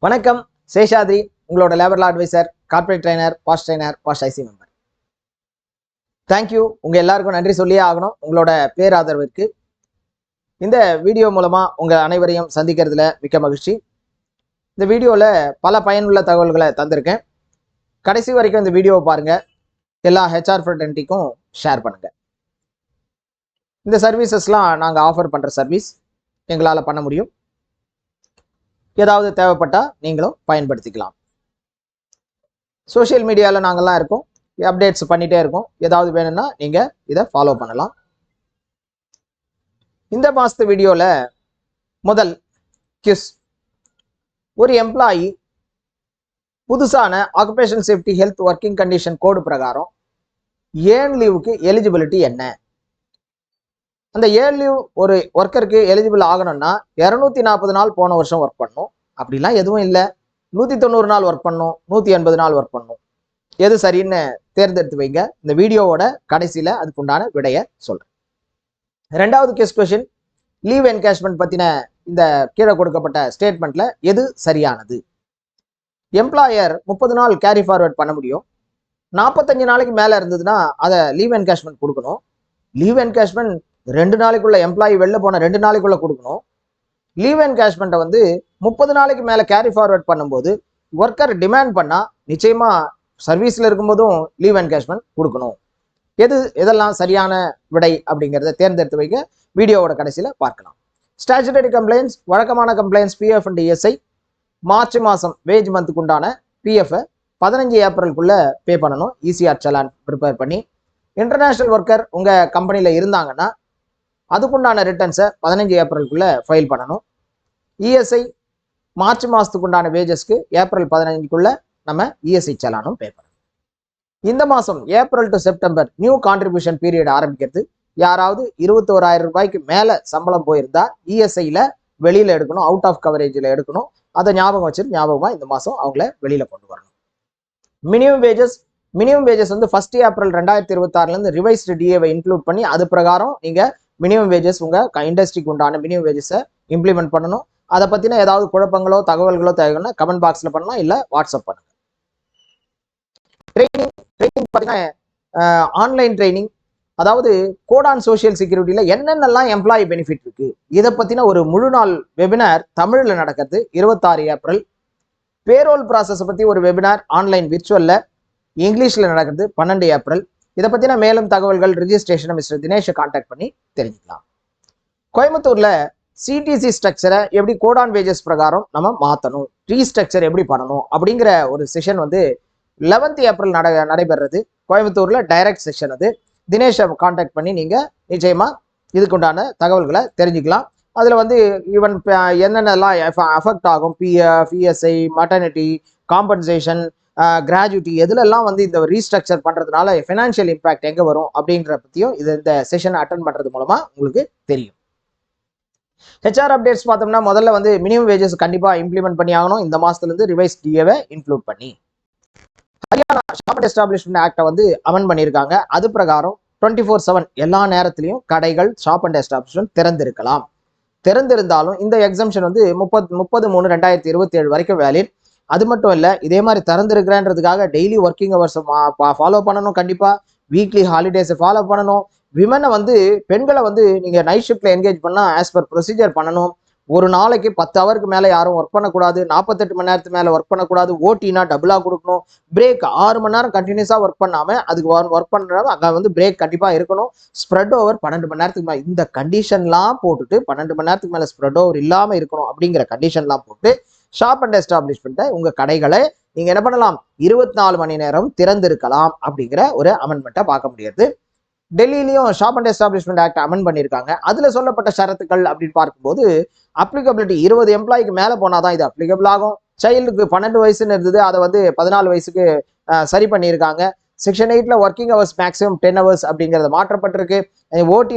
வணக்கம். சேஷாத்ரி, உங்களோட labour law advisor, corporate trainer, past IC member. Thank you. உங்க எல்லாருக்கும் நன்றி சொல்லியே ஆகணும் உங்களோட பேராதரவிற்கு. இந்த வீடியோ மூலமா உங்க அனைவரையும் சந்திக்கிறதுல மிக்க மகிழ்ச்சி. இந்த வீடியோல பல பயனுள்ள தகவல்களை தந்திருக்கேன். கடைசி வரைக்கும் இந்த வீடியோவை பாருங்க. எல்லா ஹெச்ஆர் ஃப்ரெண்ட்க்கும் ஷேர் பண்ணுங்க. இந்த சர்வீசஸ்லாம் நாங்கள் ஆஃபர் பண்ற சர்வீஸ், எங்களால் பண்ண முடியும். ஏதாவது தேவைப்பட்டா நீங்களும் பயன்படுத்திக்கலாம். சோஷியல் மீடியாவில் நாங்கள்லாம் இருக்கோம், அப்டேட்ஸ் பண்ணிட்டே இருக்கோம். ஏதாவது வேணும்னா நீங்க இதை ஃபாலோ பண்ணலாம். இந்த மாசத்து வீடியோல முதல் கிஸ், ஒரு எம்ப்ளாயி புதுசான occupational safety health working condition code பிரகாரம் ஏர்ன் லீவுக்கு எலிஜிபிலிட்டி என்ன? அந்த ஏர்ன் லீவ் ஒரு ஒர்க்கருக்கு எலிஜிபிள் ஆகணும்னா 240 நாள் போன வருஷம் ஒர்க் பண்ணணும். அப்படிலாம் எதுவும் இல்லை. 190 நாள் ஒர்க் பண்ணணும், 180 நாள் ஒர்க் பண்ணணும். எது சரின்னு தேர்ந்தெடுத்து வைங்க. இந்த வீடியோவோட கடைசியில அதுக்குண்டான விடையை சொல்றேன். ரெண்டாவது கேஸ் கொஸ்டின், லீவ் என்கேஷ்மெண்ட் பத்தின இந்த கீழே கொடுக்கப்பட்ட ஸ்டேட்மெண்ட்ல எது சரியானது? எம்ப்ளாயர் 30 நாள் கேரி ஃபார்வர்ட் பண்ண முடியும். 45 நாளைக்கு மேல இருந்ததுன்னா அதை லீவ் என்கேஷ்மெண்ட் கொடுக்கணும். லீவ் என்கேஷ்மெண்ட் 2 நாளைக்குள்ள, எம்ப்ளாயி வெளில போன 2 நாளைக்குள்ள கொடுக்கணும். லீவ் என்கேஷ்மெண்ட்டை 30 நாளைக்கு மேல கேரி ஃபார்வர்ட் பண்ணும்போது ஒர்க்கர் டிமாண்ட் பண்ணா நிச்சயமா சர்வீஸ்ல இருக்கும்போதும் லீவ் என்கேஷ்மெண்ட் கொடுக்கணும். எதெல்லாம் சரியான விடை அப்படிங்கிறத தேர்ந்தெடுத்து வைக்க வீடியோவோட கடைசியில பார்க்கலாம். ஸ்டாச்சுட்டரி கம்ப்ளைண்ட்ஸ், வழக்கமான complaints PF and ESI. March மாசம் வேஜ் மந்த்துக்கு உண்டான பிஎஃப் 15 ஏப்ரலுக்குள்ள பே பண்ணணும். இசிஆர் சலான் ப்ரிப்பேர் பண்ணி. இன்டர்நேஷனல் ஒர்க்கர் உங்க கம்பெனியில இருந்தாங்கன்னா அதுக்குண்டான ரிட்டர்ன்ஸை 15 ஏப்ரலுக்குள்ள ஃபைல் பண்ணணும். இஎஸ்ஐ மார்ச் மாசத்துக்கு உண்டான வேஜஸ்க்கு ஏப்ரல் 15க்குள்ள நம்ம இஎஸ்ஐ சலானும் பே பண்ணணும். இந்த மாசம் April to September new contribution period ஆரம்பிக்கிறது. யாராவது 21,000 ரூபாய்க்கு மேல சம்பளம் போயிருந்தா இஎஸ்ஐல வெளியில எடுக்கணும், அவுட் ஆஃப் கவரேஜ்ல எடுக்கணும். அதை ஞாபகம் வச்சுட்டு ஞாபகமா இந்த மாசம் அவங்கள வெளியில கொண்டு வரணும். மினிமம் வேஜஸ் 1 ஏப்ரல் 2026 ரிவைஸ்டு டிஏவை இன்க்ளூட் பண்ணி அது பிரகாரம் நீங்க மினிமம் வேஜஸ் உங்க இண்டஸ்ட்ரிக்கு உண்டான மினிமம் வேஜஸை இம்ப்ளிமெண்ட் பண்ணணும். அதை பத்தின ஏதாவது குழப்பங்களோ தகவல்களோ தேவைன்னா கமெண்ட் பாக்ஸ்ல பண்ணலாம், இல்ல வாட்ஸ்அப் பண்ணுங்க. ட்ரைனிங் பார்த்தீங்கன்னா ஆன்லைன் ட்ரைனிங், அதாவது கோடான் சோசியல் செக்யூரிட்டியில என்னென்னலாம் எம்ப்ளாயி பெனிஃபிட் இருக்கு இதை பத்தின ஒரு முழு நாள் வெபினார் தமிழ்ல நடக்கிறது 26 ஏப்ரல். பேரோல் ப்ராசஸ் பத்தி ஒரு வெபினார் ஆன்லைன் விர்ச்சுவல்ல இங்கிலீஷ்ல நடக்கிறது 12 ஏப்ரல். இதை பத்தின மேலும் தகவல்கள் ரிஜிஸ்ட்ரேஷன் மிஸ்டர் தினேஷை கான்டாக்ட் பண்ணி தெரிஞ்சுக்கலாம். கோயம்புத்தூர்ல சிடிசி ஸ்ட்ரக்சரை எப்படி கோடான் வேஜஸ் பிரகாரம் நம்ம மாற்றணும், ரீஸ்ட்ரக்சர் எப்படி பண்ணணும் அப்படிங்கிற ஒரு செஷன் 11 ஏப்ரல் நடைபெறது. கோயம்புத்தூர்ல டைரக்ட் செஷன். அது தினேஷை கான்டாக்ட் பண்ணி நீங்க நிச்சயமா இதுக்குண்டான தகவல்களை தெரிஞ்சுக்கலாம். அதுல ஈவன் என்னென்னலாம் அஃபெக்ட் ஆகும், பிஎஃப், இஎஸ்ஐ, மட்டர்னிட்டி, காம்பன்சேஷன், கிராஜுவிட்டி, எதுலெல்லாம் இந்த ரீஸ்ட்ரக்சர் பண்றதுனால ஃபினான்ஷியல் இம்பாக்ட் எங்க வரும் அப்படின்ற பத்தியும் இந்த செஷனை அட்டன் பண்றது மூலமா உங்களுக்கு தெரியும். ஹெச்ஆர் அப்டேட்ஸ் பார்த்தோம்னா முதல்ல மினிமம் வேஜஸ் கண்டிப்பா இம்ப்ளிமெண்ட் பண்ணி ஆகணும். இந்த மாசத்துல இருந்து ரிவைஸ் டிஏவை இன்க்ளூட் பண்ணி ஹரியானா ஷாப் அண்ட் எஸ்டாப்ளிஷ்மெண்ட் ஆக்டை அமெண்ட் பண்ணியிருக்காங்க. அது பிரகாரம் 24/7 எல்லா நேரத்திலையும் கடைகள், ஷாப் அண்ட் எஸ்டாப்ளிஷ்மெண்ட் திறந்திருக்கலாம். திறந்திருந்தாலும் இந்த எக்ஸம்ஷன் 30/3/2027 வரைக்கும் வேலிட். அது மட்டும் இல்லை, இதே மாதிரி திறந்திருக்கிறேன்றதுக்காக டெய்லி ஒர்க்கிங் ஹவர்ஸ் ஃபாலோ பண்ணணும். கண்டிப்பா வீக்லி ஹாலிடேஸை ஃபாலோ பண்ணணும். விமனை பெண்களை நீங்க நைட் ஷிஃப்ட்ல என்கேஜ் பண்ணா ஆஸ் பர் ப்ரொசீஜர் பண்ணணும். ஒரு நாளைக்கு 10 ஹவருக்கு மேல யாரும் ஒர்க் பண்ணக்கூடாது. 48 மணி நேரத்துக்கு மேல ஒர்க் பண்ணக்கூடாது. ஓட்டினா டபுளா கொடுக்கணும். பிரேக் 6 மணி நேரம் கண்டினியூஸா ஒர்க் பண்ணாம அதுக்கு ஒர்க் பண்றவங்க அங்க பிரேக் கண்டிப்பா இருக்கணும். ஸ்ப்ரெட் ஓவர் 12 மணி நேரத்துக்கு மேல இந்த கண்டிஷன்லாம் போட்டுட்டு 12 மணி நேரத்துக்கு மேல ஸ்ப்ரெட் ஓவர் இல்லாம இருக்கணும் அப்படிங்கிற கண்டிஷன்லாம் போட்டு ஷாப் அண்ட் எஸ்டாப்ளிஷ்மெண்ட்டை உங்க கடைகளை நீங்க என்ன பண்ணலாம், 24 மணி நேரம் திறந்திருக்கலாம் அப்படிங்கிற ஒரு அமெண்ட்மெண்ட்டை பார்க்க முடியாது. டெல்லியிலையும் shop and establishment act amend பண்ணியிருக்காங்க. அதுல சொல்லப்பட்ட ஷரத்துக்கள் அப்படின்னு பார்க்கும்போது அப்ளிகபிலிட்டி 20 எம்ப்ளாய்க்கு மேல போனாதான் இது அப்ளிகபிள் ஆகும். சைல்டுக்கு 12 வயசுன்னு இருந்தது, அதை 14 வயசுக்கு சரி பண்ணியிருக்காங்க. செக்ஷன் 8ல ஒர்க்கிங் ஹவர்ஸ் மேக்ஸிமம் 10 ஹவர்ஸ் அப்படிங்கிறத மாற்றப்பட்டிருக்கு. ஓட்டி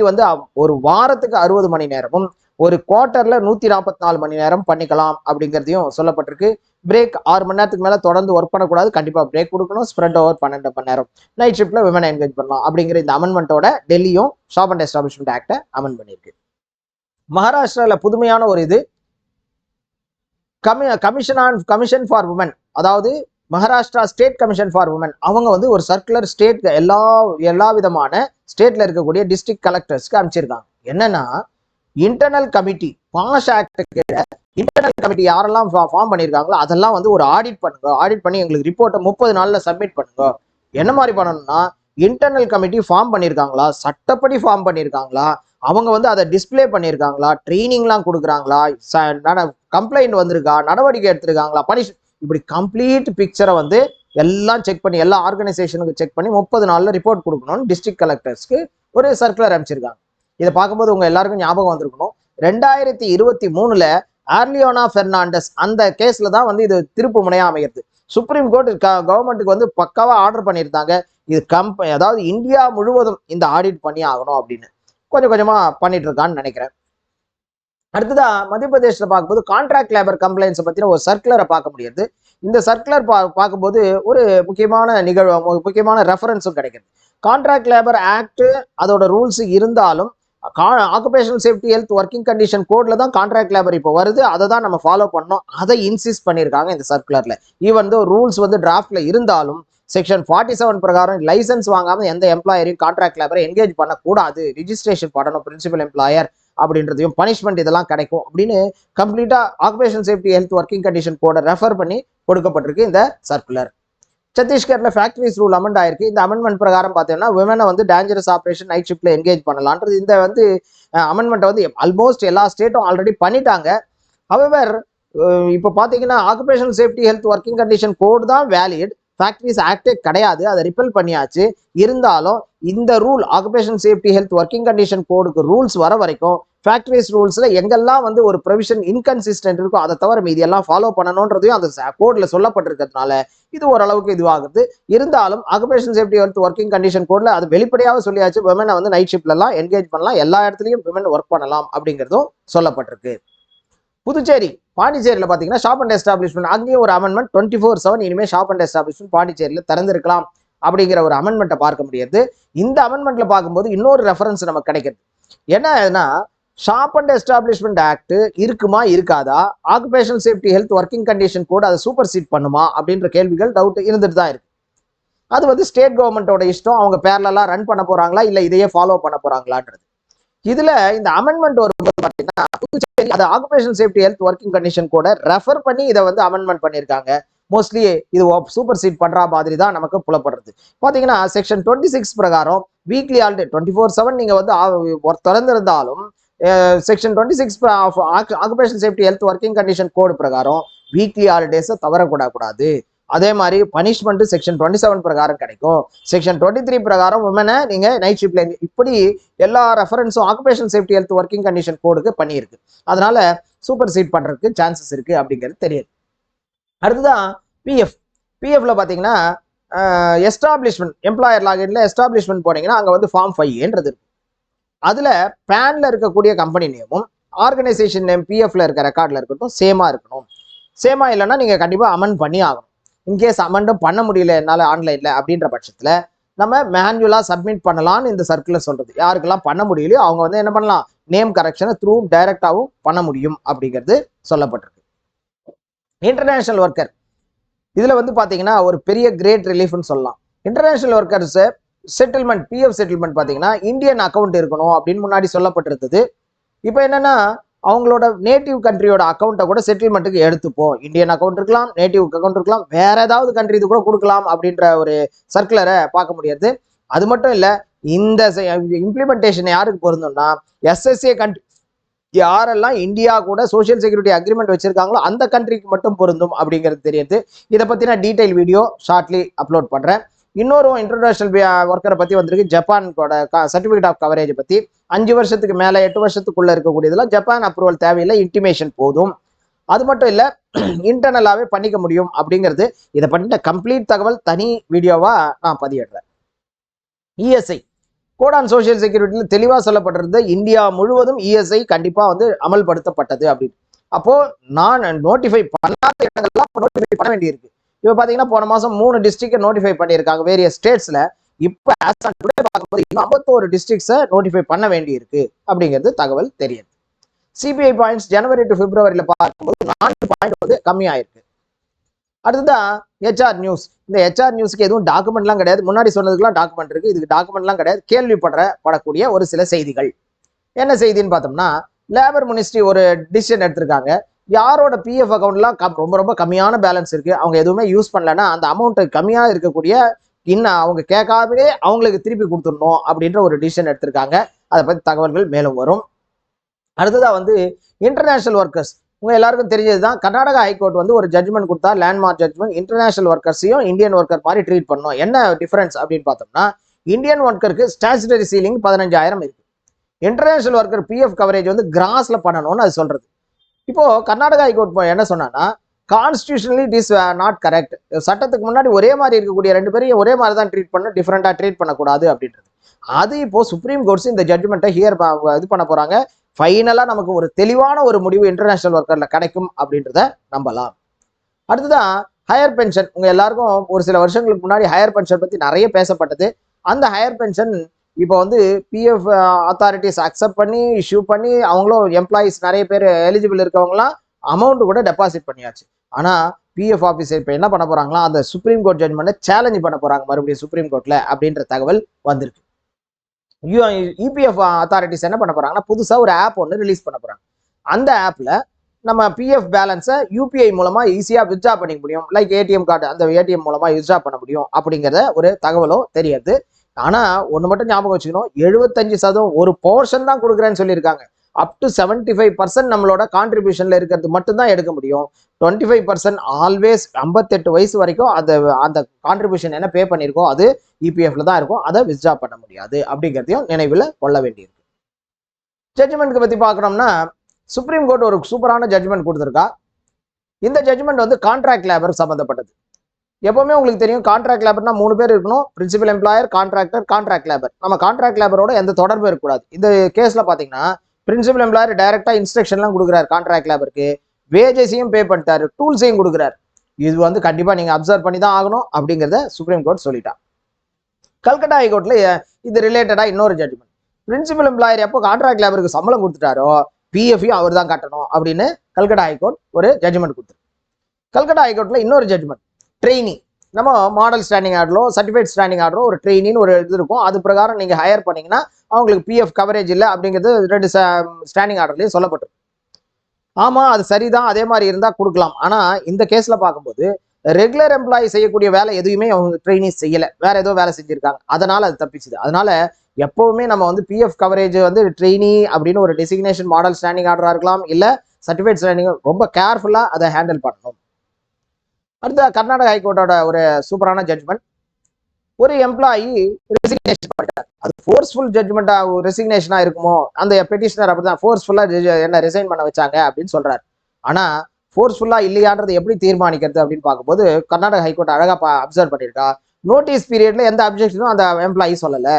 ஒரு வாரத்துக்கு 60 மணி நேரமும் ஒரு குவார்ட்டர்ல 144 மணி நேரம் பண்ணிக்கலாம் அப்படிங்கிறதையும் சொல்லப்பட்டிருக்கு. பிரேக் 6 மணி நேரத்துக்கு மேல தொடர்ந்து ஒர்க் பண்ணக்கூடாது, கண்டிப்பா பிரேக் கொடுக்கணும். ஸ்ப்ரெட் ஓவர் 12 மணி நேரம் நைட் ஷிஃப்ட்ல விமனை என்கேஜ் பண்ணலாம் அப்படிங்கிற இந்த அமெண்ட்மெண்ட்டோட டெல்லியும் ஷாப் அண்ட் எஸ்டாப்ளிஷ்மெண்ட் ஆக்டை அமெண்ட் பண்ணியிருக்கு. மகாராஷ்டிரால புதுமையான ஒரு இது, கமிஷன் ஃபார் உமன், அதாவது Maharashtra state commission for women, அவங்க வந்து ஒரு சர்க்குலர் ஸ்டேட் எல்லா விதமான ஸ்டேட்ல இருக்கக்கூடிய டிஸ்ட்ரிக்ட் கலெக்டர்ஸ்க்கு அனுப்பிச்சிருக்காங்க. என்னன்னா internal committee, POSH act internal committee யாரெல்லாம் ஃபார்ம் பண்ணியிருக்காங்களோ அதெல்லாம் வந்து ஒரு ஆடிட் பண்ணுங்க, ஆடிட் பண்ணி எங்களுக்கு ரிப்போர்ட்டை 30 நாள்ல சப்மிட் பண்ணுங்க. என்ன மாதிரி பண்ணணும்னா இன்டர்னல் கமிட்டி ஃபார்ம் பண்ணியிருக்காங்களா, சட்டப்படி ஃபார்ம் பண்ணியிருக்காங்களா, அவங்க வந்து அதை டிஸ்பிளே பண்ணியிருக்காங்களா, ட்ரைனிங்லாம் கொடுக்குறாங்களா, கம்ப்ளைண்ட் வந்திருக்கா, நடவடிக்கை எடுத்திருக்காங்களா, இப்படி கம்ப்ளீட் பிக்சரை வந்து எல்லாம் செக் பண்ணி எல்லா ஆர்கனைசேஷனுக்கு செக் பண்ணி 30 நாள்ல ரிப்போர்ட் கொடுக்கணும்னு டிஸ்ட்ரிக்ட் கலெக்டர்ஸ்க்கு ஒரு சர்க்குலர் அனுப்பிச்சிருக்காங்க. இதை பார்க்கும்போது உங்க எல்லாருக்கும் ஞாபகம் வந்திருக்கணும், 2023 ஆர்லியோனா பெர்னாண்டஸ் அந்த கேஸ்ல தான் வந்து இது திருப்பு முனையா அமைகிறது. சுப்ரீம் கோர்ட் கவர்மெண்ட்டுக்கு வந்து பக்காவா ஆர்டர் பண்ணியிருந்தாங்க, இது அதாவது இந்தியா முழுவதும் இந்த ஆடிட் பண்ணி ஆகணும் அப்படின்னு. கொஞ்சம் கொஞ்சமா பண்ணிட்டு இருக்கான்னு நினைக்கிறேன். அடுத்ததா மத்திய பிரதேஷ்ல பார்க்கும்போது கான்ட்ராக்ட் லேபர் கம்ப்ளைண்ட்ஸை பத்தின ஒரு சர்க்குலரை பார்க்க முடியாது. இந்த சர்க்குலர் பார்க்கும்போது ஒரு முக்கியமான நிகழ்வு, முக்கியமான ரெஃபரன்ஸும் கிடைக்குது. கான்ட்ராக்ட் லேபர் ஆக்ட் அதோட ரூல்ஸ் இருந்தாலும் occupational safety health working condition கோட்ல தான் கான்ட்ராக்ட் லேபர் இப்போ வருது, அதை தான் நம்ம ஃபாலோ பண்ணோம். அதை இன்சிஸ்ட் பண்ணியிருக்காங்க இந்த சர்க்குலர்ல. ஈவன் ரூல்ஸ் வந்து டிராஃப்ட்ல இருந்தாலும் செக்ஷன் 47 பிரகாரம் லைசன்ஸ் வாங்காம எந்த எம்ப்ளாயரையும் கான்ட்ராக்ட் லேபரை என்கேஜ் பண்ணக்கூடாது, ரிஜிஸ்ட்ரேஷன் பண்ணணும் பிரின்சிபல் எம்ப்ளாயர் அப்படின்றதையும், பனிஷ்மெண்ட் இதெல்லாம் கிடைக்கும் அப்படின்னு கம்ப்ளீட்டா occupational safety health working condition கோடை ரெஃபர் பண்ணி கொடுக்கப்பட்டிருக்கு இந்த சர்க்குலர். சத்தீஸ்கர்ல ஃபேக்டரிஸ் ரூல் அமெண்ட் ஆயிருக்கு. இந்த அமெண்ட்மெண்ட் பிரகாரம் பார்த்தீங்கன்னா விமனை வந்து டேஞ்சரஸ் ஆப்ரேஷன் நைட் ஷிப்ட்ல என்கேஜ் பண்ணலான்றது இந்த வந்து அமெண்ட்மெண்ட் வந்து ஆல்மோஸ்ட் எல்லா ஸ்டேட்டும் ஆல்ரெடி பண்ணிட்டாங்க. ஹவெவர் இப்போ பார்த்தீங்கன்னா occupational safety health working condition code தான் வேலிட், ஃபேக்டரிஸ் ஆக்டே கிடையாது, அதை ரிப்பெல் பண்ணியாச்சு. இருந்தாலும் இந்த rule occupational safety health working condition கோடுக்கு ரூல்ஸ் வர வரைக்கும் ஃபேக்டரிஸ் ரூல்ஸ்ல எங்கெல்லாம் வந்து ஒரு ப்ரொவிஷன் இன்கன்சிஸ்டன்ட் இருக்கோ அதை தவிர மீதி எல்லாம் ஃபாலோ பண்ணணுன்றதையும் அந்த கோட்ல சொல்லப்பட்டிருக்கிறதுனால இது ஓரளவுக்கு இதுவாகுது. இருந்தாலும் occupation safety health working condition கோட்ல அது வெளிப்படையாக சொல்லியாச்சு, விமனை வந்து நைட் ஷிப்ட்ல எல்லாம் என்கேஜ் பண்ணலாம், எல்லா இடத்துலையும் விமன் ஒர்க் பண்ணலாம் அப்படிங்கிறதும் சொல்லப்பட்டிருக்கு. புதுச்சேரி பாண்டிச்சேரியில் பார்த்தீங்கன்னா ஷாப் அண்ட் எஸ்டாப்ளிஷ்மெண்ட், அங்கேயும் ஒரு அமெண்ட்மெண்ட் 24/7 இனிமேல் ஷாப் அண்ட் எஸ்டாப்ளிஷ்மெண்ட் பாண்டிச்சேரியில் திறந்திருக்கலாம் அப்படிங்கிற ஒரு அமெண்ட்மெண்ட்டை பார்க்க முடியாது. இந்த அமெண்ட்மெண்ட்ல பார்க்கும்போது இன்னொரு ரெஃபரன்ஸ் நமக்கு கிடைக்குது. என்னன்னா ஷாப் அண்ட் எஸ்டாப்ளிஷ்மெண்ட் ஆக்ட் இருக்குமா இருக்காதா, occupational safety health working condition code அதை சூப்பர் சீட் பண்ணுமா அப்படின்ற கேள்விகள் டவுட் இருந்துட்டு தான் இருக்கு. அது வந்து ஸ்டேட் கவர்மெண்டோட இஷ்டம், அவங்க பேரலா ரன் பண்ண போறாங்களா இல்லை இதையே ஃபாலோ பண்ண போறாங்களான்றது. இதுல இந்த அமெண்ட்மெண்ட் வரும்போது பார்த்தீங்கன்னா புதுச்சேரி அது occupational safety health working condition கோட ரெஃபர் பண்ணி இதை வந்து அமெண்ட்மெண்ட் பண்ணியிருக்காங்க. மோஸ்ட்லி இது சூப்பர் சீட் பண்ற மாதிரி தான் நமக்கு புலப்படுறது. பாத்தீங்கன்னா செக்ஷன் 26 பிரகாரம் வீக்லி ஹாலிடே 24/7 நீங்க வந்து திறந்திருந்தாலும் section 26 occupational safety health working condition code பிரகாரம் வீக்லி ஹாலிடேஸை தவறக்கூடாது. அதே மாதிரி பனிஷ்மெண்ட் செக்ஷன் 27 பிரகாரம் கிடைக்கும். செக்ஷன் 23 பிரகாரம் உமனை நீங்க நைட் ஷிப்ட்ல, இப்படி எல்லா ரெஃபரன்ஸும் occupational safety health working condition கோடுக்கு பண்ணியிருக்கு. அதனால சூப்பர் சீட் பண்றதுக்கு சான்சஸ் இருக்கு அப்படிங்கிறது தெரியுது. அடுத்ததான் பிஎஃப்ல பாத்தீங்கன்னா எஸ்டாப்ளிஷ்மெண்ட் எம்ப்ளாயர் லாகின்ல எஸ்டாப்ளிஷ்மெண்ட் போனீங்கன்னா அங்க வந்து ஃபார்ம் 5ன்றது இருக்கு. அதுல பேன்ல இருக்கக்கூடிய கம்பெனி நேமும் ஆர்கனைசேஷன் நேம் பிஎஃப்ல இருக்க ரெக்கார்ட்ல இருக்கட்டும் சேமா இருக்கணும். சேமா இல்லைன்னா நீங்க கண்டிப்பா அமெண்ட் பண்ணி ஆகணும். இன்கேஸ் அமெண்டும் பண்ண முடியல என்னால ஆன்லைன்ல அப்படின்ற பட்சத்துல நம்ம மேனுவலா சப்மிட் பண்ணலாம்னு இந்த சர்க்குலர் சொல்றது. யாருக்கெல்லாம் பண்ண முடியலையோ அவங்க வந்து என்ன பண்ணலாம், நேம் கரெக்ஷனை த்ரூ டைரக்டாவும் பண்ண முடியும் அப்படிங்கிறது சொல்லப்பட்டிருக்கு. இன்டர்நேஷனல் ஒர்க்கர் இதுல வந்து பாத்தீங்கன்னா ஒரு பெரிய கிரேட் ரிலீஃப்னு சொல்லலாம். International workers settlement PF settlement பாத்தீங்கன்னா இந்தியன் அக்கௌண்ட் இருக்கணும் அப்படின்னு முன்னாடி சொல்லப்பட்டிருந்தது. இப்போ என்னன்னா அவங்களோட நேட்டிவ் கண்ட்ரியோட அக்கௌண்ட்டை கூட செட்டில்மெண்ட்டுக்கு எடுத்துப்போம். இந்தியன் அக்கௌண்ட் இருக்கலாம், நேட்டிவ் அக்கௌண்ட் இருக்கலாம், வேற ஏதாவது கண்ட்ரி இது கூட கொடுக்கலாம் அப்படின்ற ஒரு சர்க்குலரை பார்க்க முடியாது. அது மட்டும் இல்லை, இந்த இம்ப்ளிமெண்டேஷன் யாருக்கு பொருந்தும்னா எஸ்எஸ்ஏ கண்ட்ரி யாரெல்லாம் இந்தியா கூட சோசியல் செக்யூரிட்டி அக்ரிமெண்ட் வச்சிருக்காங்களோ அந்த கண்ட்ரிக்கு மட்டும் பொருந்தும் அப்படிங்கிறது தெரியுது. இதை பத்தின டீடைல் வீடியோ ஷார்ட்லி அப்லோட் பண்றேன். இன்னொரு இன்டர்நேஷனல் ஒர்க்கரை பத்தி வந்திருக்கு, ஜப்பானோட சர்டிபிகேட் ஆஃப் கவரேஜ் பத்தி. 5 வருஷத்துக்கு மேல 8 வருஷத்துக்குள்ள இருக்கக்கூடியதெல்லாம் ஜப்பான் அப்ரூவல் தேவையில்லை, இன்டிமேஷன் போதும். அது மட்டும் இல்ல இன்டர்னலாவே பண்ணிக்க முடியும் அப்படிங்கிறது. இதை பற்றின கம்ப்ளீட் தகவல் தனி வீடியோவா நான் பதிவிடுறேன். இஎஸ்ஐ கோட் ஆன் சோசியல் செக்யூரிட்டியில் தெளிவா சொல்லப்பட்டிருந்த இந்தியா முழுவதும் இஎஸ்ஐ கண்டிப்பா வந்து அமல்படுத்தப்பட்டது அப்படின்னு. அப்போ நான் நோட்டிஃபை பண்ணாத இடங்கள்லாம் நோட்டிஃபை பண்ண வேண்டியிருக்கு. இப்போ பாத்தீங்கன்னா போன மாசம் 3 டிஸ்ட்ரிக்ட் நோட்டிஃபை பண்ணியிருக்காங்க வேரியஸ் ஸ்டேட்ஸ்ல. இப்போ 51 டிஸ்ட்ரிக்ட்ஸை நோட்டிஃபை பண்ண வேண்டி இருக்கு அப்படிங்கிறது தகவல் தெரியுது. சிபிஐ பாயிண்ட்ஸ் ஜனவரி டு பிப்ரவரியில பார்க்கும்போது 4 பாயிண்ட் வந்து கம்மியாயிருக்கு. அடுத்ததான் ஹெச்ஆர் நியூஸ். இந்த ஹெச்ஆர் நியூஸ்க்கு எதுவும் டாக்குமெண்ட்லாம் கிடையாது. முன்னாடி சொன்னதுக்குலாம் டாக்குமெண்ட் இருக்கு, இதுக்கு டாக்குமெண்ட்லாம் கிடையாது. கேள்விப்படக்கூடிய ஒரு சில செய்திகள். என்ன செய்தின்னு பார்த்தோம்னா, லேபர் மினிஸ்ட்ரி ஒரு டிசிஷன் எடுத்திருக்காங்க. யாரோட பிஎஃப் அக்கௌண்ட்லாம் ரொம்ப ரொம்ப கம்மியான பேலன்ஸ் இருக்கு, அவங்க எதுவுமே யூஸ் பண்ணலன்னா அந்த அமௌண்ட் கம்மியாக இருக்கக்கூடிய இன்னும் அவங்க கேட்காமலே அவங்களுக்கு திருப்பி கொடுத்துடணும் அப்படின்ற ஒரு டிசிஷன் எடுத்திருக்காங்க. அதை பற்றி தகவல்கள் மேலும் வரும். அடுத்ததா வந்து இன்டர்நேஷனல் ஒர்க்கர்ஸ். உங்க எல்லாருக்கும் தெரிஞ்சதுதான், கர்நாடகா ஹைகோர்ட் வந்து ஒரு ஜட்மெண்ட் கொடுத்தா, லேண்ட்மார்க் ஜட்மெண்ட், இன்டர்நேஷனல் ஒர்க்கர்ஸையும் இந்தியன் ஒர்க்கர் மாதிரி ட்ரீட் பண்ணணும். என்ன டிஃபரன்ஸ் அப்படின்னு பார்த்தோம்னா, இந்தியன் ஒர்க்கருக்கு ஸ்டாச்சுட்டரி சீலிங் 15,000 இருக்கு. இன்டர்நேஷனல் ஒர்க்கர் பிஎஃப் கவரேஜ் வந்து கிராஸ்ல பண்ணணும்னு அது சொல்றது. இப்போ கர்நாடகா ஹைகோர்ட் என்ன சொன்னா, constitutionally it is not correct. சட்டத்துக்கு முன்னாடி ஒரே மாதிரி இருக்கக்கூடிய ரெண்டு பேரையும் ஒரே மாதிரி தான் ட்ரீட் பண்ண, டிஃபரெண்டா ட்ரீட் பண்ணக்கூடாது அப்படின்றது. அது இப்போ சுப்ரீம் கோர்ட்ஸ் இந்த ஜட்மெண்ட்டை ஹியர் இது பண்ண போறாங்க. ஃபைனலா நமக்கு ஒரு தெளிவான ஒரு முடிவு இன்டர்நேஷனல் ஒர்க்கர்ல கிடைக்கும் அப்படின்றத நம்பலாம். அடுத்ததான் ஹையர் பென்ஷன். உங்க எல்லாருக்கும் ஒரு சில வருஷங்களுக்கு முன்னாடி ஹையர் பென்ஷன் பத்தி நிறைய பேசப்பட்டது. அந்த ஹையர் பென்ஷன் இப்போ வந்து பிஎஃப் அத்தாரிட்டிஸ் அக்செப்ட் பண்ணி இஷ்யூ பண்ணி அவங்களும் எம்ப்ளாயிஸ் நிறைய பேர் எலிஜிபிள் இருக்கவங்களாம் அமௌண்ட் கூட டெபாசிட் பண்ணியாச்சு. ஆனா பிஎஃப் ஆஃபீஸர் இப்போ என்ன பண்ண போறாங்களா, அந்த சுப்ரீம் கோர்ட் ஜட்மெண்ட்டை சேலஞ்ச் பண்ண போறாங்க மறுபடியும் சுப்ரீம் கோர்ட்ல அப்படின்ற தகவல் வந்திருக்கு. இபிஎஃப் அத்தாரிட்டிஸ் என்ன பண்ண போறாங்கன்னா, புதுசா ஒரு ஆப் ஒன்று ரிலீஸ் பண்ண போறாங்க. அந்த ஆப்ல நம்ம பிஎஃப் பேலன்ஸை யூபிஐ மூலமா ஈஸியா வித்ட்ரா பண்ணிக்க முடியும். லைக் ஏடிஎம் கார்டு, அந்த ஏடிஎம் மூலமா வித்ட்ரா பண்ண முடியும் அப்படிங்கிறத ஒரு தகவலும் தெரியாது. ஆனா ஒண்ணு மட்டும் ஞாபகம் வச்சுக்கணும், 75% ஒரு போர்ஷன் தான் கொடுக்குறேன்னு சொல்லியிருக்காங்க. அப் டு 75% நம்மளோட கான்ட்ரிபியூஷன்ல இருக்கிறது மட்டும்தான் எடுக்க முடியும். 25% ஆல்வேஸ் 58 வயசு வரைக்கும் அந்த அந்த கான்ட்ரிபியூஷன் என்ன பே பண்ணியிருக்கோம் அது இபிஎஃப்ல தான் இருக்கும். அதை வித்ட்ரா பண்ண முடியாது அப்படிங்கிறதையும் நினைவில் கொள்ள வேண்டியிருக்கு. ஜட்ஜ்மெண்ட்க்கு பத்தி பார்க்கணும்னா, சுப்ரீம் கோர்ட் ஒரு சூப்பரான ஜட்ஜ்மெண்ட் கொடுத்துருக்கா. இந்த ஜட்ஜ்மெண்ட் வந்து கான்ட்ராக்ட் லேபர் சம்பந்தப்பட்டது. எப்பவுமே உங்களுக்கு தெரியும், கான்ட்ராக்ட் லேபர்னா 3 பேர் இருக்கணும். Principal employer, contractor, contract labour. நம்ம கான்ட்ராக்ட் லேபரோட எந்த தொடர்பு இருக்கக்கூடாது. இந்த கேஸ்ல பாத்தீங்கன்னா, பிரின்சிபல் எம்ப்ளாயர் டைரக்டா இன்ஸ்ட்ரக்ஷன்லாம் கொடுக்குறாரு கான்ட்ராக்ட் லேபருக்கு, வேஜஸையும் பே பண்ணிட்டாரு, டூல்ஸையும் கொடுக்குறாரு. இது வந்து கண்டிப்பா நீங்க அப்சர்வ் பண்ணி தான் ஆகணும் அப்படிங்கிறத சுப்ரீம் கோர்ட் சொல்லிட்டா. கல்கட்டா ஹைகோர்ட்ல இது ரிலேட்டடா இன்னொரு ஜட்ஜ்மெண்ட். பிரின்சிபல் எம்ப்ளாயர் எப்போ கான்ட்ராக்ட் லேபருக்கு சம்பளம் கொடுத்துட்டாரோ பிஎஃப்ஐயும் அவர் தான் கட்டணும் அப்படின்னு கல்கட்டா ஹைகோர்ட் ஒரு ஜட்ஜ்மெண்ட் கொடுத்துரு. கல்கட்டா ஹைகோர்ட்ல இன்னொரு ஜட்ஜ்மெண்ட், ட்ரெயினி. நம்ம மாடல் ஸ்டாண்டிங் ஆர்டரோ சர்டிஃபைட் ஸ்டாண்டிங் ஆர்டரோ ஒரு ட்ரெயினின்னு ஒரு இது இருக்கும். அது பிரகாரம் நீங்க ஹையர் பண்ணீங்கன்னா அவங்களுக்கு பிஎஃப் கவரேஜ் இல்லை அப்படிங்கிறது 2 ஸ்டாண்டிங் ஆர்டர்லயும் சொல்லப்பட்டிருக்கு. ஆமா, அது சரிதான், அதே மாதிரி இருந்தா கொடுக்கலாம். ஆனா இந்த கேஸ்ல பார்க்கும்போது ரெகுலர் எம்ப்ளாயி செய்யக்கூடிய வேலை எதுவுமே அவங்க ட்ரெயினிஸ் செய்யல, வேற ஏதோ வேலை செஞ்சிருக்காங்க, அதனால அது தப்பிச்சுது. அதனால எப்பவுமே நம்ம வந்து பிஎஃப் கவரேஜ் வந்து ட்ரெயினி அப்படின்னு ஒரு டெசிக்னேஷன் மாடல் ஸ்டாண்டிங் ஆர்டரா இருக்கலாம், இல்ல சர்டிஃபைட் ஸ்டாண்டிங், ரொம்ப கேர்ஃபுல்லா அதை ஹேண்டில் பண்ணணும். அடுத்த கர்நாடக ஹைகோர்ட்டோட ஒரு சூப்பரான ஜட்ஜ்மெண்ட். ஒரு எம்ப்ளாயி ரெசிக்னேஷன் பண்ணிட்டார். அது ஃபோர்ஸ்ஃபுல் ஜட்ஜ்மெண்டா ரெசிக்னேஷனா இருக்குமோ, அந்த பெட்டிஷனர் அப்படிதான் ஃபோர்ஸ்ஃபுல்லா என்ன ரிசைன் பண்ண வச்சாங்க அப்படின்னு சொல்றாரு. ஆனா ஃபோர்ஸ்ஃபுல்லா இல்லையான்றது எப்படி தீர்மானிக்கிறது அப்படின்னு பார்க்கும்போது கர்நாடக ஹைகோர்ட் அழகா அப்சர்வ் பண்ணியிருக்கா. நோட்டீஸ் பீரியட்ல எந்த அப்ஜெக்ஷனும் அந்த எம்ப்ளாயி சொல்லல,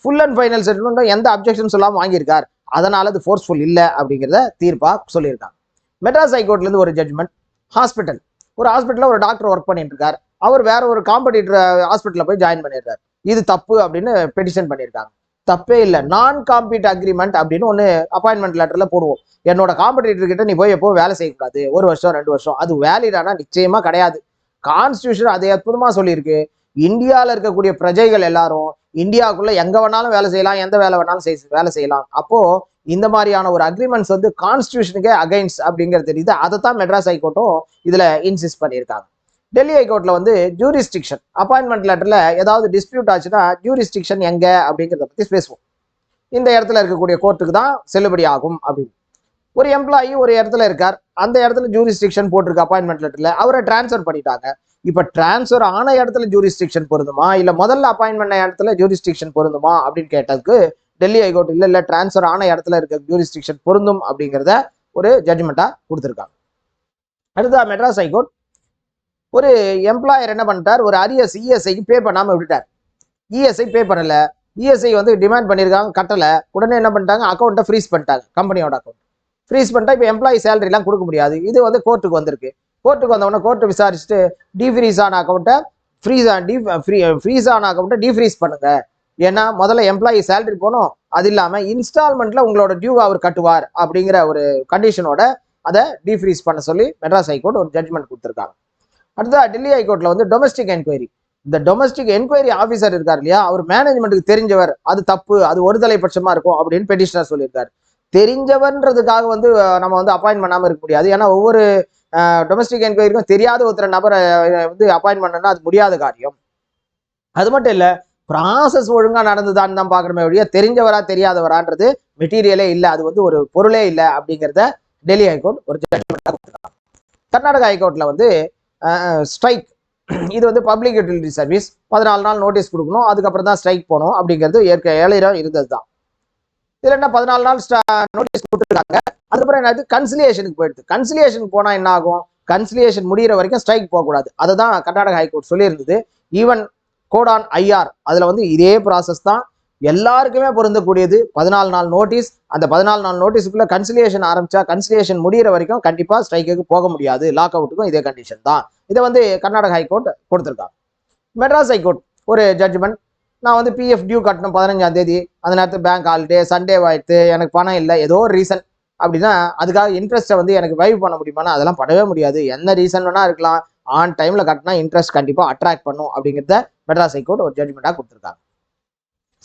ஃபுல் அண்ட் ஃபைனல் செட்டில்மெண்ட்டும் எந்த அப்ஜெக்ஷன் சொல்லாம வாங்கியிருக்கார், அதனால அது ஃபோர்ஸ்ஃபுல் இல்லை அப்படிங்கிறத தீர்ப்பா சொல்லியிருக்காங்க. மெட்ராஸ் ஹைகோர்ட்ல இருந்து ஒரு ஜட்ஜ்மெண்ட். ஹாஸ்பிட்டல், ஒரு ஹாஸ்பிட்டல்ல ஒரு டாக்டர் ஒர்க் பண்ணிட்டு இருக்காரு, அவர் வேற ஒரு காம்படிட்டர் ஹாஸ்பிட்டல்ல போய் ஜாயின் பண்ணிடுறாரு. இது தப்பு அப்படின்னு பெட்டிஷன் பண்ணியிருக்காங்க. தப்பே இல்லை, நான் காம்பீட் அக்ரிமெண்ட் அப்படின்னு ஒன்று அப்பாயின்மெண்ட் லெட்டர்ல போடுவோம். என்னோட காம்படிட்டர் கிட்ட நீ போய் எப்போ வேலை செய்யக்கூடாது, 1 வருஷம் 2 வருஷம், அது வேலிடானா நிச்சயமா கிடையாது. கான்ஸ்டியூஷன் அதை அற்புதமா சொல்லியிருக்கு. இந்தியாவில் இருக்கக்கூடிய பிரஜைகள் எல்லாரும் இந்தியாவுக்குள்ள எங்க வேணாலும் வேலை செய்யலாம், எந்த வேலை வேணாலும் வேலை செய்யலாம். அப்போ இந்த மாதிரியான ஒரு அக்ரிமெண்ட்ஸ் வந்து கான்ஸ்டியூஷனுக்கே அகைன்ஸ்ட் அப்படிங்கிறது தெரியுது. அதை தான் மெட்ராஸ் ஹைகோர்ட்டும் இதுல இன்சிஸ்ட் பண்ணியிருக்காங்க. டெல்லி ஹைகோர்ட்ல வந்து ஜூரிஸ்டிக்ஷன், அப்பாயின்மெண்ட் லெட்டர்ல ஏதாவது டிஸ்பியூட் ஆச்சுன்னா ஜூரிஸ்டிக்ஷன் எங்க அப்படிங்கிறத பத்தி பேசுவோம். இந்த இடத்துல இருக்கக்கூடிய கோர்ட்டுக்கு தான் செல்லுபடி ஆகும் அப்படின்னு. ஒரு எம்ப்ளாயி ஒரு இடத்துல இருக்கார், அந்த இடத்துல ஜூரிஸ்டிக்ஷன் போட்டிருக்கு அப்பாயின்மெண்ட் லெட்டர்ல, அவரை டிரான்ஸ்ஃபர் பண்ணிட்டாங்க. இப்ப டிரான்ஸ்ஃபர் ஆன இடத்துல ஜூரிஸ்டிக்ஷன் பொருந்துமா, இல்ல முதல்ல அப்பாயின்மெண்ட் இடத்துல ஜூரிஸ்டிக்ஷன் பொருந்துமா அப்படின்னு கேட்டதுக்கு டெல்லி ஹைகோர்ட் இல்ல டிரான்ஸ்ஃபர் ஆன இடத்துல இருக்க ஜூரிஸ்டிக்ஷன் பொருந்தும் அப்படிங்கிறத ஒரு ஜட்ஜ்மெண்டா கொடுத்துருக்காங்க. அடுத்தா மெட்ராஸ் ஹைகோர்ட், ஒரு எம்ப்ளாயர் என்ன பண்ணிட்டார், ஒரு அரியஸ் இஎஸ்ஐக்கு பே பண்ணாம விட்டுட்டார். இஎஸ்ஐ பே பண்ணல, இஎஸ்ஐ வந்து டிமாண்ட் பண்ணியிருக்காங்க, கட்டல. உடனே என்ன பண்ணிட்டாங்க, அக்கௌண்ட்டை ஃப்ரீஸ் பண்ணிட்டாங்க, கம்பெனியோட அக்கௌண்ட் ஃப்ரீஸ் பண்ணிட்டா இப்போ எம்ப்ளாயி சேலரி எல்லாம் கொடுக்க முடியாது. இது வந்து கோர்ட்டுக்கு வந்திருக்கு. கோர்ட்டுக்கு வந்தவொடனே கோர்ட்டு விசாரிச்சுட்டு டீஃப்ரீஸ் ஆன அக்கௌண்ட்டை ஃப்ரீஸ் ஆன அக்கௌண்ட்டை டீஃப்ரீஸ் பண்ணுங்க. ஏன்னா முதல்ல எம்ப்ளாயி சேலரி போகணும், அது இல்லாம இன்ஸ்டால்மெண்ட்ல உங்களோட டியூ அவர் கட்டுவார் அப்படிங்கிற ஒரு கண்டிஷனோட அதை டீஃப்ரீஸ் பண்ண சொல்லி மெட்ராஸ் ஹைகோர்ட் ஒரு ஜட்மெண்ட் கொடுத்துருக்காங்க. அடுத்தா டெல்லி ஹைகோர்ட்ல வந்து டொமஸ்டிக் என்கொயரி. இந்த டொமஸ்டிக் என்கொயரி ஆஃபீஸர் இருக்கார் இல்லையா, அவர் மேனேஜ்மெண்ட்டுக்கு தெரிஞ்சவர், அது தப்பு, அது ஒருதலை பட்சமா இருக்கும் அப்படின்னு பெட்டிஷனர் சொல்லியிருக்காரு. தெரிஞ்சவர்ன்றதுக்காக வந்து நம்ம வந்து அப்பாயின்ட் பண்ணாம இருக்க முடியாது. ஏன்னா ஒவ்வொரு டொமஸ்டிக் என்கொயரிக்கும் தெரியாத ஒருத்தர் நபரை வந்து அப்பாயின்ட் பண்ணணும்னா அது முடியாத காரியம். அது மட்டும் இல்ல, ப்ராசஸ் ஒழுங்கா நடந்துதான்னு தான் பாக்குறமே ஒழிய தெரிஞ்சவரா தெரியாதவரான்றது மெட்டீரியலே இல்லை, அது வந்து ஒரு பொருளே இல்லை அப்படிங்கிறத டெல்லி ஹைகோர்ட் ஒரு ஜட்மெண்டா கொடுத்துருக்காங்க. கர்நாடகா ஹைகோர்ட்ல வந்து ஸ்ட்ரைக், இது வந்து பப்ளிக் யூட்டிலிட்டி சர்வீஸ், 14 நாள் நோட்டீஸ் கொடுக்கணும், அதுக்கப்புறம் தான் ஸ்ட்ரைக் போகணும் அப்படிங்கிறது ஏழையிடம் இருந்தது தான். இதுல என்ன 14 நாள் நோட்டீஸ் கொடுத்துருக்காங்க. அதுக்கப்புறம் என்ன, கன்சிலியேஷனுக்கு போயிடுது. கன்சிலியேஷனுக்கு போனா என்ன ஆகும், கன்சிலியேஷன் முடிகிற வரைக்கும் ஸ்ட்ரைக் போகக்கூடாது. அதுதான் கர்நாடகா ஹைகோர்ட் சொல்லியிருந்தது. ஈவன் கோட் ஆன் ஐஆர் அதுல வந்து இதே ப்ராசஸ் தான், எல்லாருக்குமே பொருந்தக்கூடியது. 14 நாள் நோட்டீஸ், அந்த 14 நாள் நோட்டீஸுக்குள்ள கன்சிலியேஷன் ஆரம்பிச்சா கன்சிலியேஷன் முடிகிற வரைக்கும் கண்டிப்பா ஸ்ட்ரைக்கு போக முடியாது. லாக் அவுட்டுக்கும் இதே கண்டிஷன் தான். இதை வந்து கர்நாடகா ஹைகோர்ட் கொடுத்துருக்காங்க. மெட்ராஸ் ஹைகோர்ட் ஒரு ஜட்ஜ்மெண்ட், நான் வந்து பிஎஃப் டியூ கட்டணும் 15ஆம் தேதி, அந்த நேரத்தில் பேங்க் ஹாலிடே, சண்டே ஆயிடுத்து, எனக்கு பணம் இல்லை, ஏதோ ஒரு ரீசன் அப்படின்னா அதுக்காக இன்ட்ரெஸ்ட்டை வந்து எனக்கு வைவ் பண்ண முடியுமானா அதெல்லாம் பண்ணவே முடியாது. என்ன ரீசன் வேணா இருக்கலாம், ஆன் டைம்ல கட்டினா இன்ட்ரெஸ்ட் கண்டிப்பா அட்ராக்ட் பண்ணும் அப்படிங்கிறத மெட்ராஸ் ஹைகோர்ட் ஒரு ஜட்ஜ்மெண்டா கொடுத்துருக்காங்க.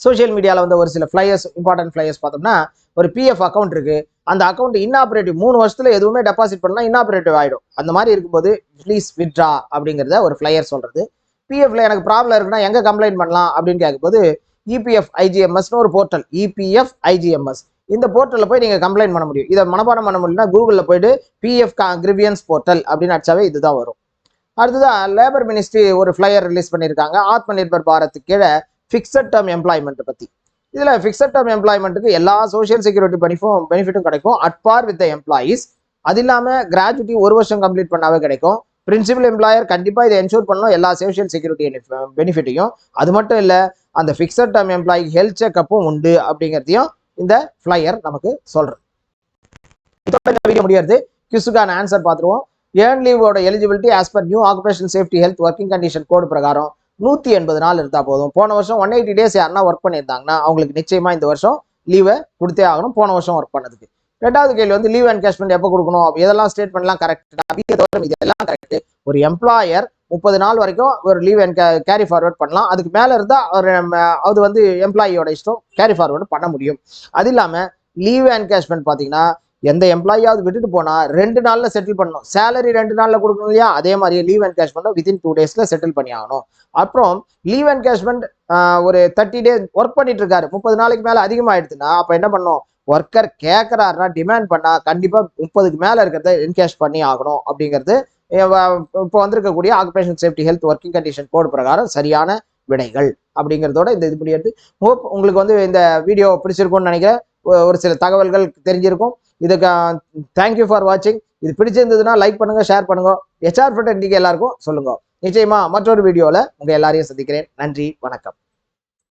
சோசியல் மீடியாவில் வந்து ஒரு சில ஃபிளையர்ஸ், இம்பார்ட்டன்ட் ஃபிளையர்ஸ் பார்த்தோம்னா, ஒரு பிஎஃப் அக்கௌண்ட் இருக்கு, அந்த அக்கௌண்ட் இன்னாபரேட்டிவ், 3 வருஷத்துல எதுவுமே டெபாசிட் பண்ணலாம் இன்னாபரேட்டிவ் ஆயிடும். அந்த மாதிரி இருக்கும்போது ப்ளீஸ் வித்ட்ரா அப்படிங்கிறத ஒரு ஃபிளையர் சொல்றது. பிஎஃப்ல எனக்கு ப்ராப்ளம் இருக்குன்னா எங்க கம்ப்ளைண்ட் பண்ணலாம் அப்படின்னு கேட்கும்போது இபிஎஃப் ஐஜிஎம்எஸ்னு ஒரு போர்ட்டல், இபிஎஃப் ஐஜிஎம்எஸ், இந்த போர்ட்டலில் போய் நீங்கள் கம்ப்ளைண்ட் பண்ண முடியும். இதை மனப்பாடம் பண்ண முடியும்னா கூகுளில் போயிட்டு பிஎஃப் கிரிவியன்ஸ் போர்ட்டல் அப்படின்னு அடிச்சாவே இதுதான் வரும். அடுத்ததான் லேபர் மினிஸ்ட்ரி ஒரு ஃபிளையர் ரிலீஸ் பண்ணியிருக்காங்க, ஆத்ம நிர்பர் பாரத்துக்கு கீழே ஃபிக்ஸட் டேர்ம் எம்ப்ளாய்மெண்ட் பற்றி. இதில் ஃபிக்ஸட் டேர்ம் எம்ப்ளாய்மெண்ட்டுக்கு எல்லா சோஷியல் செக்யூரிட்டி பெனிஃபிட்டும் கிடைக்கும் at par with the employees. அது இல்லாமல் கிராஜுவிட்டி 1 வருஷம் கம்ப்ளீட் பண்ணாவே கிடைக்கும். பிரின்சிபல் எம்ப்ளாயர் கண்டிப்பாக இதை என்ஷூர் பண்ணணும், எல்லா சோஷியல் செக்யூரிட்டி பெனிஃபிட்டையும். அது மட்டும் இல்லை, அந்த ஃபிக்ஸட் டேர்ம் எம்ப்ளாயி ஹெல்த் செக்அப்பும் உண்டு அப்படிங்கிறதையும் இந்த ஃபிளையர் நமக்கு சொல்றது. இதோட இந்த வீடியோ முடியாது. கியூஸுக்கான ஆன்சர் பார்த்துருவோம். ஏர்ன் லீவோட eligibility as per new occupational safety health working condition code பிரகாரம் 180 நாள் இருந்தால் போதும். போன வருஷம் 180 days யாருன்னா ஒர்க் பண்ணியிருந்தாங்கன்னா அவங்களுக்கு நிச்சயமா இந்த வருஷம் லீவை கொடுத்தே ஆகணும், போன வருஷம் ஒர்க் பண்ணதுக்கு. ரெண்டாவது கேள்வி வந்து லீவ் என்கேஷ்மெண்ட் எப்போ கொடுக்கணும், இதெல்லாம் ஸ்டேட்மெண்ட்லாம் கரெக்ட், இதெல்லாம் கரெக்ட். ஒரு எம்ப்ளாயர் 30 நாள் வரைக்கும் ஒரு லீவ் கேரி ஃபார்வர்ட் பண்ணலாம், அதுக்கு மேலே இருந்தால் அது வந்து எம்ப்ளாயியோட இஷ்டம், கேரி ஃபார்வர்டு பண்ண முடியும். அது இல்லாமல் லீவ் என்கேஷ்மெண்ட் பார்த்தீங்கன்னா எந்த எம்ப்ளாயாவது விட்டுட்டு போனா 2 நாள்ல செட்டில் பண்ணணும். சேலரி 2 நாள்ல கொடுக்கணும் இல்லையா, அதே மாதிரி leave encashment within 2 days settle பண்ணி ஆகணும். அப்புறம் லீவ் என்கேஷ்மெண்ட் ஒரு 30 days ஒர்க் பண்ணிட்டு இருக்காரு, 30 நாளைக்கு மேல அதிகமாயிடுச்சுன்னா அப்ப என்ன பண்ணும், ஒர்க்கர் கேட்கறாருன்னா டிமாண்ட் பண்ணா கண்டிப்பா 30க்கு மேல இருக்கிறத என்கேஷ் பண்ணி ஆகணும் அப்படிங்கிறது இப்போ வந்திருக்கக்கூடிய occupational safety health working condition code பிரகாரம் சரியான விடைகள் அப்படிங்கிறதோட இந்த இது முடியாது. ஹோப் உங்களுக்கு வந்து இந்த வீடியோ பிடிச்சிருக்கும்னு நினைக்கிறேன், ஒரு சில தகவல்கள் தெரிஞ்சிருக்கும். இதுக்கு தேங்க்யூ ஃபார் வாட்சிங். இது பிடிச்சிருந்ததுன்னா லைக் பண்ணுங்க, ஷேர் பண்ணுங்க, HR ஃபிட் எல்லாருக்கும் சொல்லுங்க. நிச்சயமா மற்றொரு வீடியோவில் உங்க எல்லாரையும் சந்திக்கிறேன். நன்றி, வணக்கம்.